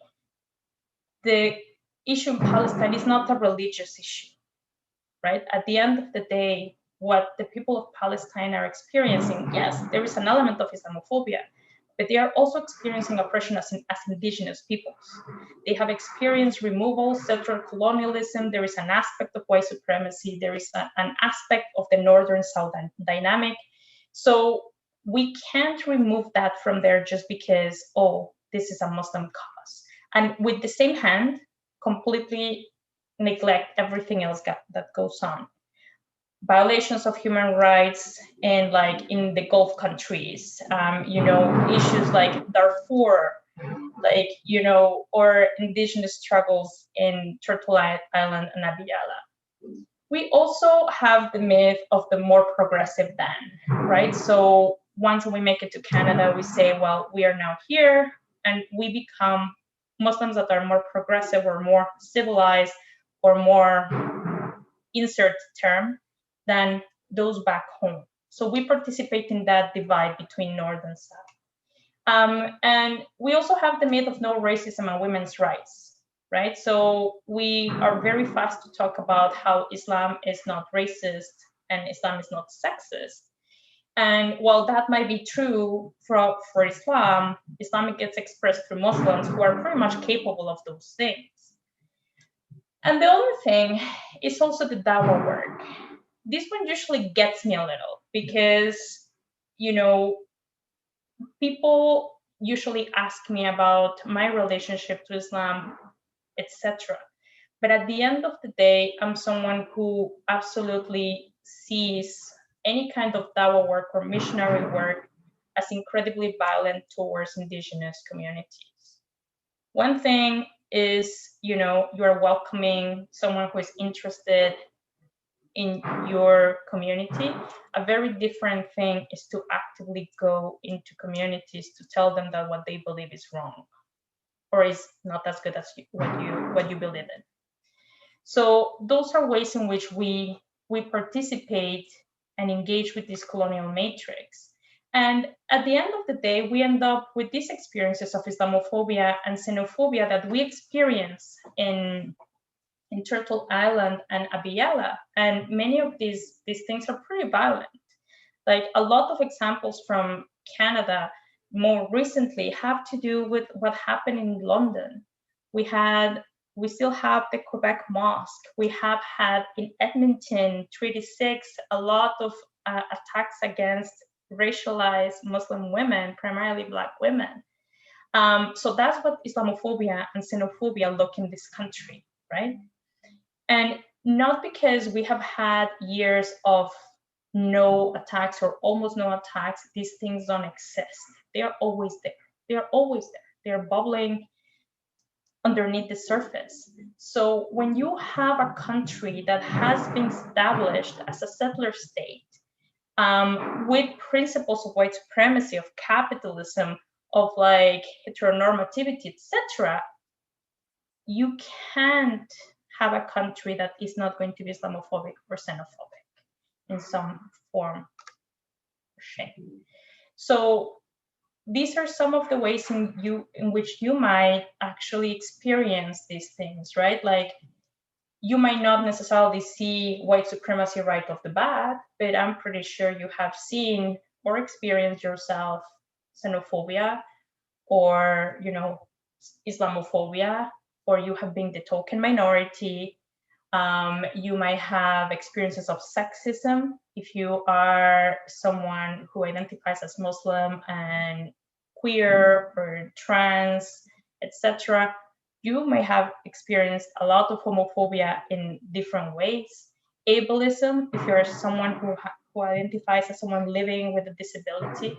the issue in Palestine is not a religious issue, right? At the end of the day, what the people of Palestine are experiencing, yes, there is an element of Islamophobia, but they are also experiencing oppression as indigenous peoples. They have experienced removal, settler colonialism. There is an aspect of white supremacy. There is an aspect of the northern-south dynamic. So we can't remove that from there just because, oh, this is a Muslim cause. And with the same hand, completely neglect everything else that goes on. Violations of human rights in the Gulf countries, you know, issues like Darfur, like, you know, or indigenous struggles in Turtle Island and Abya Yala. We also have the myth of the more progressive than, right? So once we make it to Canada, we say, well, we are now here, and we become Muslims that are more progressive or more civilized or more insert term than those back home. So we participate in that divide between North and South. And we also have the myth of no racism and women's rights, right? So we are very fast to talk about how Islam is not racist and Islam is not sexist. And while that might be true for Islam, Islam gets expressed through Muslims who are pretty much capable of those things. And the other thing is also the dawah work. This one usually gets me a little because, you know, people usually ask me about my relationship to Islam, etc. But at the end of the day, I'm someone who absolutely sees any kind of dawah work or missionary work as incredibly violent towards indigenous communities. One thing is, you are welcoming someone who is interested in your community. A very different thing is to actively go into communities to tell them that what they believe is wrong or is not as good as what you believe in. So those are ways in which we participate and engage with this colonial matrix. And at the end of the day, we end up with these experiences of Islamophobia and xenophobia that we experience in Turtle Island and Abya Yala. And many of these things are pretty violent. Like a lot of examples from Canada more recently have to do with what happened in London. We still have the Quebec Mosque. We have had in Edmonton, Treaty 6, a lot of attacks against racialized Muslim women, primarily Black women. So that's what Islamophobia and xenophobia look in this country, right? And not because we have had years of no attacks or almost no attacks, these things don't exist. They are always there. They are always there. They are bubbling underneath the surface. So when you have a country that has been established as a settler state, with principles of white supremacy, of capitalism, of like heteronormativity, etc., you can't have a country that is not going to be Islamophobic or xenophobic in some form or shape. So these are some of the ways in which you might actually experience these things, right? Like, you might not necessarily see white supremacy right off the bat, but I'm pretty sure you have seen or experienced yourself xenophobia or, Islamophobia, or you have been the token minority. You might have experiences of sexism if you are someone who identifies as Muslim and queer or trans, etc. You may have experienced a lot of homophobia in different ways. Ableism, if you're someone who identifies as someone living with a disability.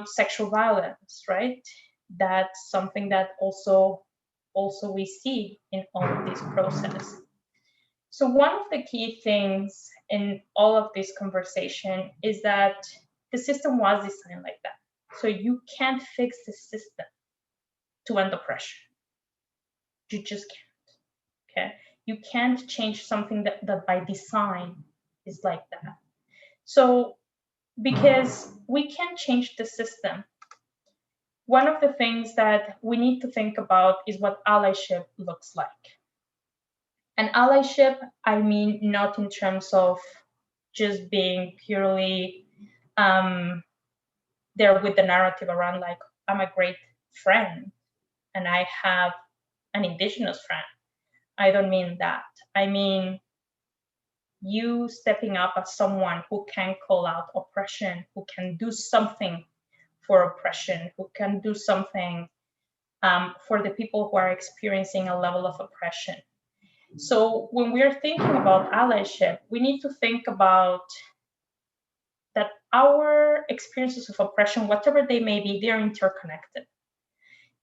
Sexual violence, right? That's something that also we see in all of this process. So one of the key things in all of this conversation is that the system was designed like that. So you can't fix the system to end oppression. You just can't, okay? You can't change something that by design is like that. So because we can't change the system, one of the things that we need to think about is what allyship looks like. And allyship, I mean, not in terms of just being purely there with the narrative around like, I'm a great friend and I have an indigenous friend. I don't mean that. I mean, you stepping up as someone who can call out oppression, who can do something for oppression, who can do something for the people who are experiencing a level of oppression. So when we are thinking about allyship, we need to think about that our experiences of oppression, whatever they may be, they're interconnected.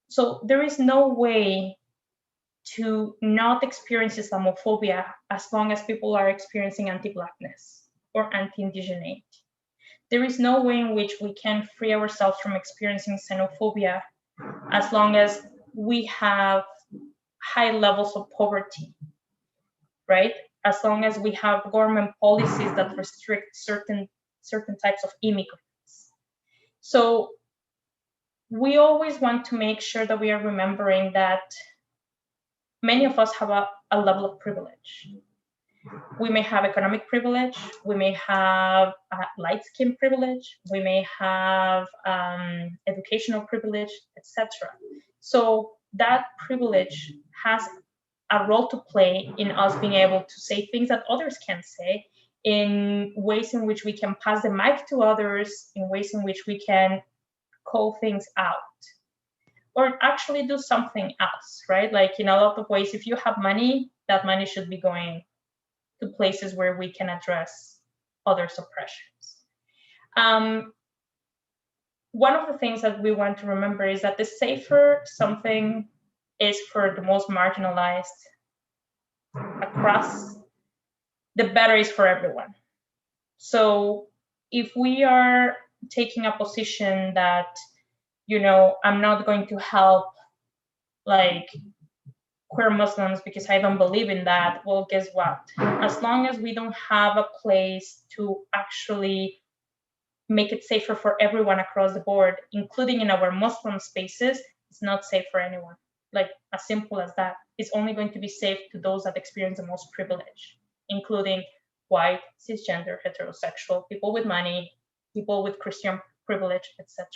So there is no way to not experience Islamophobia as long as people are experiencing anti-Blackness or anti-Indigeneity. There is no way in which we can free ourselves from experiencing xenophobia as long as we have high levels of poverty, right? As long as we have government policies that restrict certain types of immigrants. So we always want to make sure that we are remembering that many of us have a level of privilege. We may have economic privilege, we may have light skin privilege, we may have educational privilege, etc. So that privilege has a role to play in us being able to say things that others can't say, in ways in which we can pass the mic to others, in ways in which we can call things out, or actually do something else, right? Like in a lot of ways, if you have money, that money should be going to places where we can address others' oppressions. One of the things that we want to remember is that the safer something is for the most marginalized across, the better is for everyone. So if we are taking a position that, you know, I'm not going to help like queer Muslims because I don't believe in that, well, guess what? As long as we don't have a place to actually make it safer for everyone across the board, including in our Muslim spaces, it's not safe for anyone. Like, as simple as that. It's only going to be safe to those that experience the most privilege, including white, cisgender, heterosexual, people with money, people with Christian privilege, etc.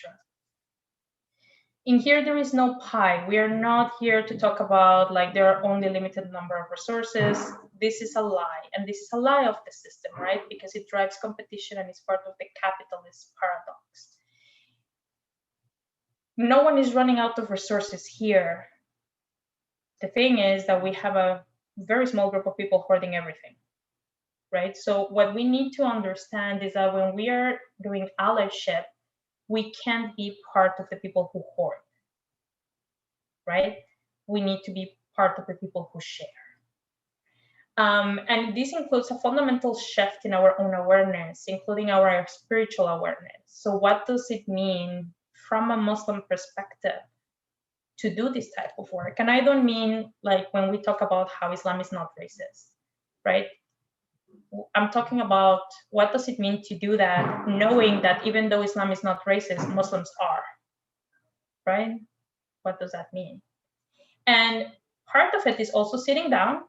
In here, there is no pie. We are not here to talk about like there are only limited number of resources. This is a lie, and this is a lie of the system, right? Because it drives competition and is part of the capitalist paradox. No one is running out of resources here. The thing is that we have a very small group of people hoarding everything, right? So what we need to understand is that when we are doing allyship, we can't be part of the people who hoard, right? We need to be part of the people who share. And this includes a fundamental shift in our own awareness, including our spiritual awareness. So what does it mean from a Muslim perspective to do this type of work? And I don't mean like when we talk about how Islam is not racist, right? I'm talking about what does it mean to do that, knowing that even though Islam is not racist, Muslims are, right? What does that mean? And part of it is also sitting down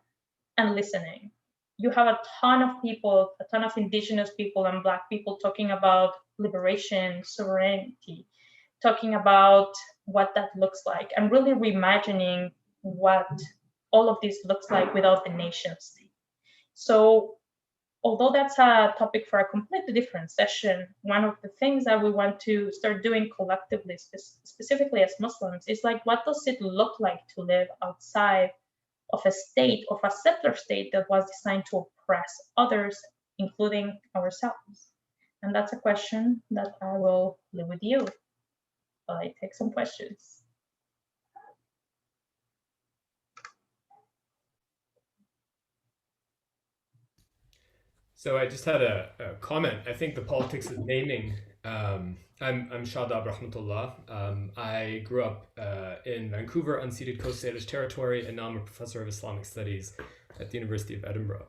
and listening. You have a ton of people, a ton of indigenous people and Black people talking about liberation, sovereignty, talking about what that looks like, and really reimagining what all of this looks like without the nation state. So although that's a topic for a completely different session, one of the things that we want to start doing collectively, specifically as Muslims, is like, what does it look like to live outside of a state, of a settler state that was designed to oppress others, including ourselves? And that's a question that I will leave with you while I take some questions. So I just had a comment. I think the politics of naming. I'm Shadab Rahmatullah. I grew up in Vancouver, unceded Coast Salish territory, and now I'm a professor of Islamic studies at the University of Edinburgh.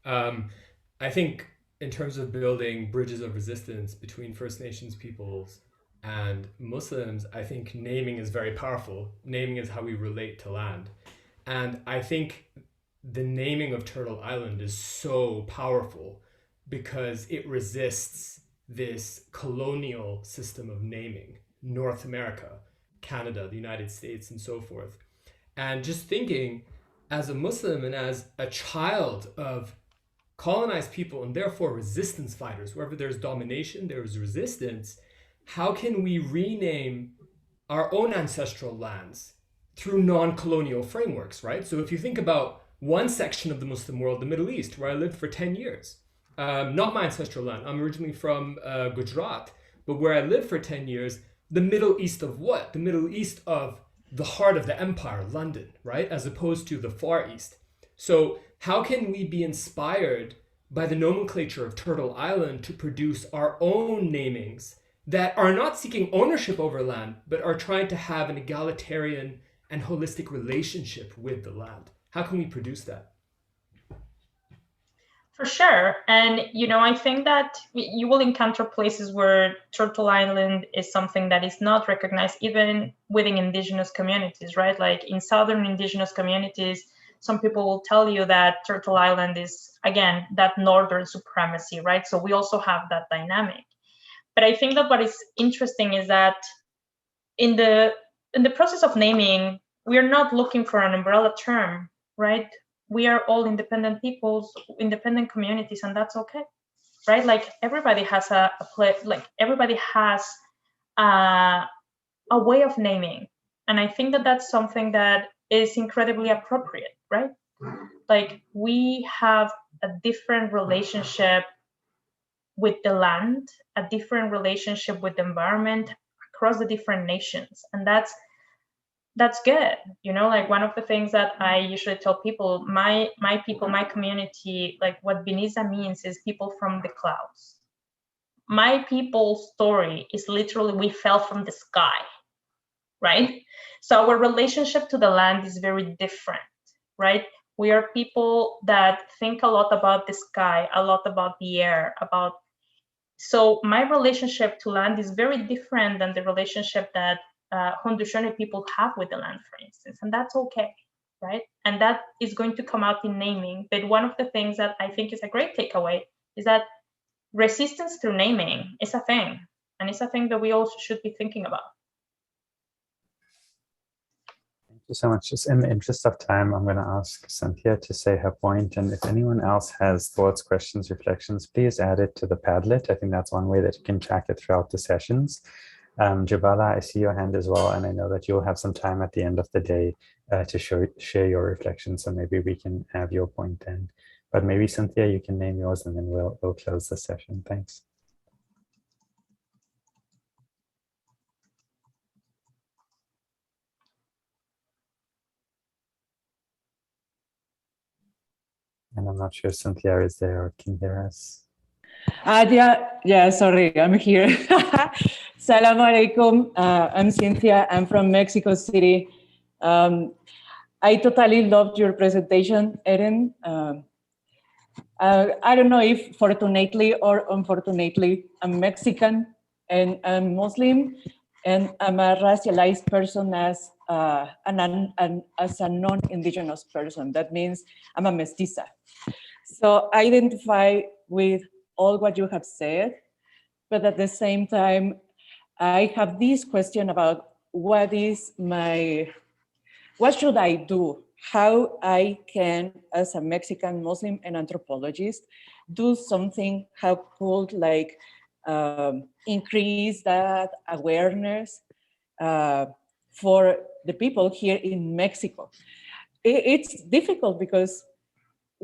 I think in terms of building bridges of resistance between First Nations peoples and Muslims, I think naming is very powerful. Naming is how we relate to land. And I think the naming of Turtle Island is so powerful because it resists this colonial system of naming, North America, Canada, the United States, and so forth. And just thinking, as a Muslim and as a child of colonized people and therefore resistance fighters, wherever there's domination, there's resistance, how can we rename our own ancestral lands through non-colonial frameworks, right? So if you think about one section of the Muslim world, the Middle East, where I lived for 10 years. Not my ancestral land. I'm originally from Gujarat, but where I lived for 10 years, the Middle East of what? The Middle East of the heart of the empire, London, right? As opposed to the Far East. So how can we be inspired by the nomenclature of Turtle Island to produce our own namings that are not seeking ownership over land, but are trying to have an egalitarian and holistic relationship with the land? How can we produce that? For sure. And, you know, I think that you will encounter places where Turtle Island is something that is not recognized even within indigenous communities, right? Like in Southern indigenous communities, some people will tell you that Turtle Island is, again, that Northern supremacy, right? So we also have that dynamic. But I think that what is interesting is that in the process of naming, we are not looking for an umbrella term, right? We are all independent peoples, independent communities, and that's okay, right? Like everybody has a place, like everybody has a way of naming. And I think that that's something that is incredibly appropriate, right? Like we have a different relationship with the land, a different relationship with the environment across the different nations. And that's good. You know, like one of the things that I usually tell people, my people, my community, like what Binnizá means is people from the clouds. My people's story is literally we fell from the sky, right? So our relationship to the land is very different, right? We are people that think a lot about the sky, a lot about the air, so my relationship to land is very different than the relationship that Haudenosaunee people have with the land, for instance, and that's okay, right? And that is going to come out in naming. But one of the things that I think is a great takeaway is that resistance through naming is a thing, and it's a thing that we all should be thinking about. Thank you so much. Just in the interest of time, I'm going to ask Cynthia to say her point, and if anyone else has thoughts, questions, reflections, please add it to the Padlet. I think that's one way that you can track it throughout the sessions. Jabala, I see your hand as well, and I know that you'll have some time at the end of the day to share your reflections, so maybe we can have your point then. But maybe Cynthia, you can name yours, and then we'll close the session. Thanks. And I'm not sure Cynthia is there or can hear us. Yeah, sorry, I'm here. Salam alaikum. I'm Cynthia. I'm from Mexico City. I totally loved your presentation, Eren. I don't know if fortunately or unfortunately, I'm Mexican and I'm Muslim, and I'm a racialized person as a non-Indigenous person. That means I'm a mestiza. So I identify with all what you have said, but at the same time, I have this question about what should I do? How I can, as a Mexican Muslim and anthropologist, do something, how could like increase that awareness for the people here in Mexico. It's difficult because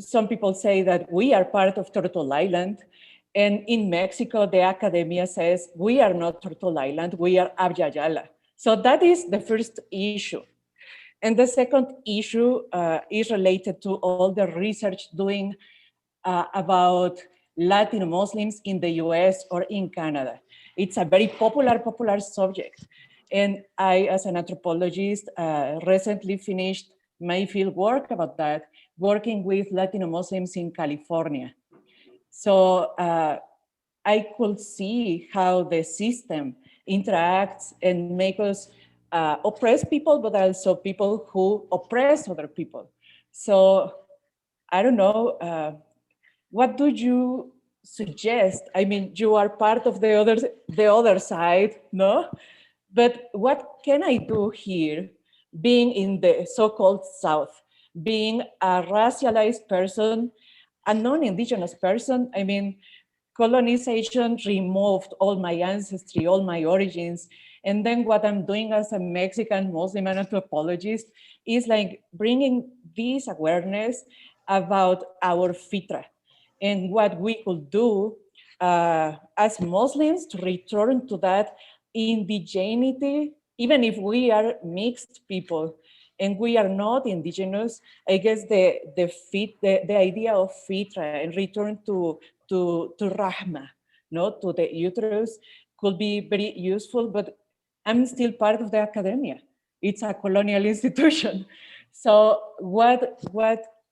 some people say that we are part of Turtle Island, and in Mexico, the academia says we are not Turtle Island, we are Abya Yala. So that is the first issue. And the second issue is related to all the research doing about Latino Muslims in the US or in Canada. It's a very popular subject. And I, as an anthropologist, recently finished my field work about that, working with Latino Muslims in California. So I could see how the system interacts and makes us oppress people, but also people who oppress other people. So I don't know, what do you suggest? I mean, you are part of the other side, no? But what can I do here, being in the so-called South, being a racialized person, a non-Indigenous person? I mean, colonization removed all my ancestry, all my origins. And then what I'm doing as a Mexican Muslim anthropologist is like bringing this awareness about our fitra and what we could do as Muslims to return to that indigeneity, even if we are mixed people and we are not indigenous. I guess the idea of fitra and return to Rahma, no, to the uterus, could be very useful, but I'm still part of the academia. It's a colonial institution. So what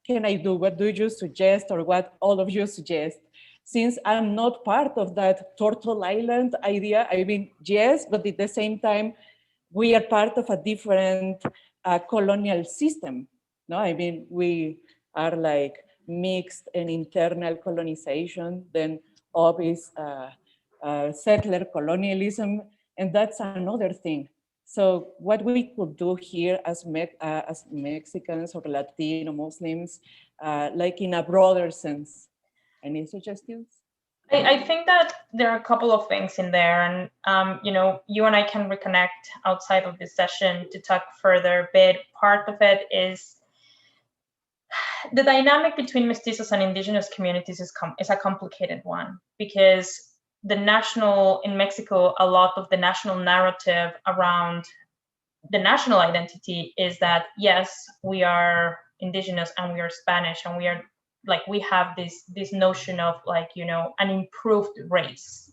can I do? What do you suggest, or what all of you suggest? Since I'm not part of that Turtle Island idea, I mean, yes, but at the same time, we are part of a different colonial system. No, I mean, we are like mixed and internal colonization, then obvious settler colonialism, and that's another thing. So what we could do here as Mexicans or Latino Muslims, like in a broader sense. Any suggestions? I think that there are a couple of things in there, and you know, you and I can reconnect outside of this session to talk further. But part of it is the dynamic between mestizos and indigenous communities is a complicated one, because in Mexico, a lot of the national narrative around the national identity is that, yes, we are indigenous and we are Spanish, and we are we have this notion of an improved race.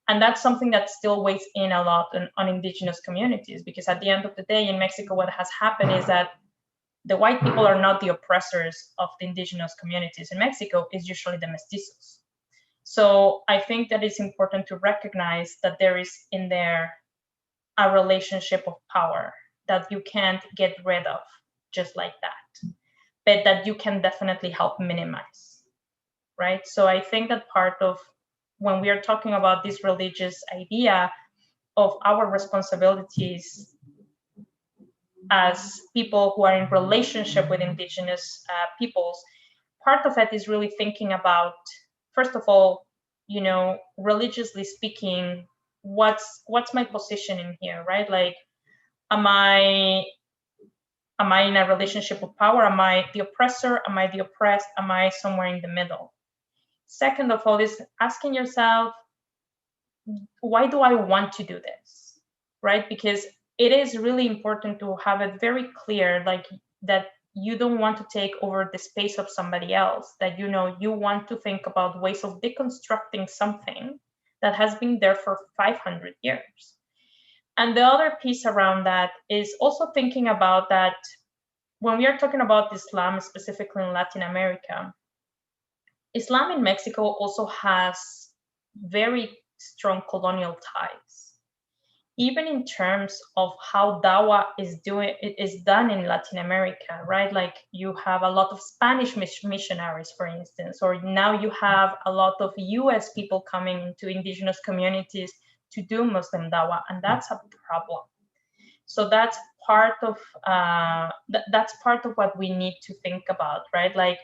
And that's something that still weighs in a lot on indigenous communities, because at the end of the day in Mexico, what has happened is that the white people are not the oppressors of the indigenous communities in Mexico, it's usually the mestizos. So I think that it's important to recognize that there is in there a relationship of power that you can't get rid of just like that, but that you can definitely help minimize, right? So I think that part of when we are talking about this religious idea of our responsibilities as people who are in relationship with indigenous peoples, part of it is really thinking about, first of all, religiously speaking, what's my position in here, right? Like, am I in a relationship of power? Am I the oppressor? Am I the oppressed? Am I somewhere in the middle? Second of all is asking yourself, why do I want to do this, right? Because it is really important to have it very clear, that you don't want to take over the space of somebody else, that you want to think about ways of deconstructing something that has been there for 500 years. And the other piece around that is also thinking about that when we are talking about Islam, specifically in Latin America, Islam in Mexico also has very strong colonial ties, even in terms of how Dawa is done in Latin America, right? Like, you have a lot of Spanish missionaries, for instance, or now you have a lot of US people coming into indigenous communities to do Muslim Dawa, and that's a problem. So that's part of what we need to think about, right? Like,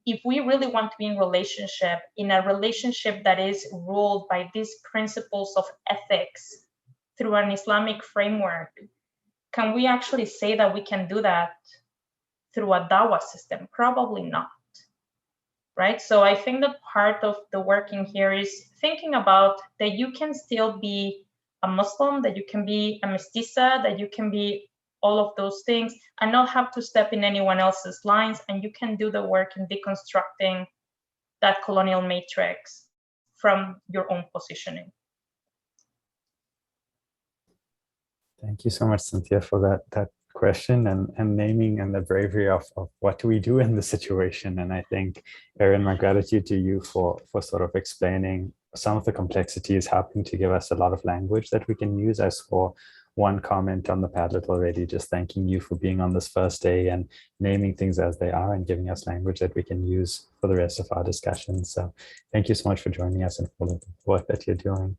if we really want to be in a relationship that is ruled by these principles of ethics through an Islamic framework, can we actually say that we can do that through a Dawa system? Probably not, right? So I think that part of the work in here is thinking about that you can still be a Muslim, that you can be a mestiza, that you can be all of those things and not have to step in anyone else's lines, and you can do the work in deconstructing that colonial matrix from your own positioning. Thank you so much, Cynthia, for that question and naming and the bravery of what do we do in this situation. And I think, Eren, my gratitude to you for sort of explaining some of the complexities, helping to give us a lot of language that we can use. As for one comment on the Padlet already, just thanking you for being on this first day and naming things as they are and giving us language that we can use for the rest of our discussion. So thank you so much for joining us and for the work that you're doing.